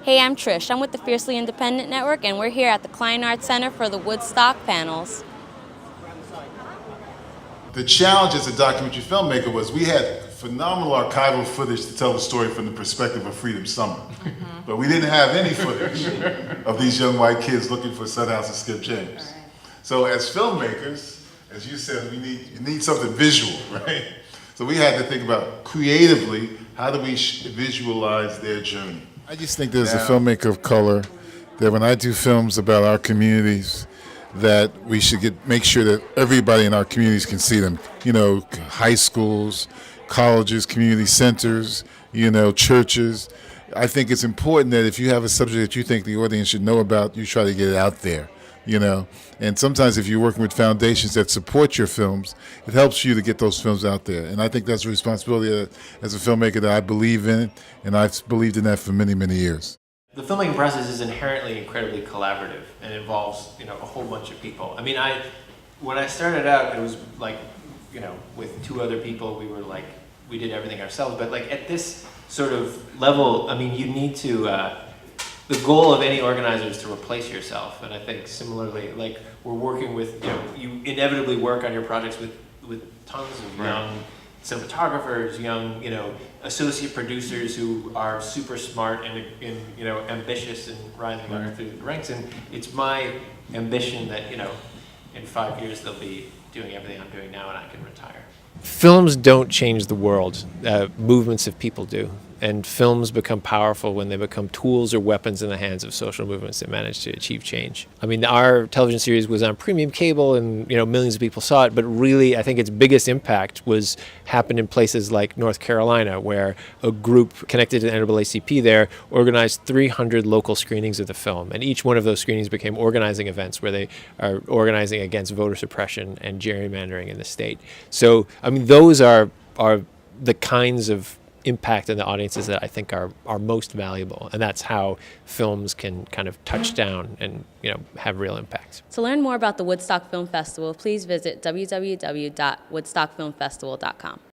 Hey, I'm Trish. I'm with the Fiercely Independent Network, and we're here at the Klein Arts Center for the Woodstock panels. The challenge as a documentary filmmaker was we had phenomenal archival footage to tell the story from the perspective of Freedom Summer. But we didn't have any footage of these young white kids looking for Sunhouse and Skip James. Right. So as filmmakers, as you said, you need something visual, right? So we had to think about creatively, how do we visualize their journey? I just think there's a filmmaker of color that when I do films about our communities, that we should make sure that everybody in our communities can see them. You know, high schools, colleges, community centers, you know, churches. I think it's important that if you have a subject that you think the audience should know about, you try to get it out there, you know. And sometimes if you're working with foundations that support your films, it helps you to get those films out there. And I think that's a responsibility as a filmmaker that I believe in, and I've believed in that for many, many years. The filmmaking process is inherently incredibly collaborative and involves, you know, a whole bunch of people. I mean, when I started out, it was like, you know, with two other people, we did everything ourselves. But like at this sort of level, I mean, you need to, the goal of any organizer is to replace yourself. And I think similarly, like we're working with, you know, you inevitably work on your projects with tons of young cinematographers, young, you know, associate producers who are super smart and you know, ambitious and rising up through the ranks. And it's my ambition that, you know, in 5 years they'll be doing everything I'm doing now and I can retire. Films don't change the world. Movements of people do. And films become powerful when they become tools or weapons in the hands of social movements that manage to achieve change. I mean, our television series was on premium cable and, you know, millions of people saw it, but really I think its biggest impact happened in places like North Carolina, where a group connected to the NAACP there organized 300 local screenings of the film. And each one of those screenings became organizing events where they are organizing against voter suppression and gerrymandering in the state. So, I mean, those are the kinds of impact in the audiences that I think are most valuable, and that's how films can kind of touch down and, you know, have real impact. To learn more about the Woodstock Film Festival, please visit www.woodstockfilmfestival.com.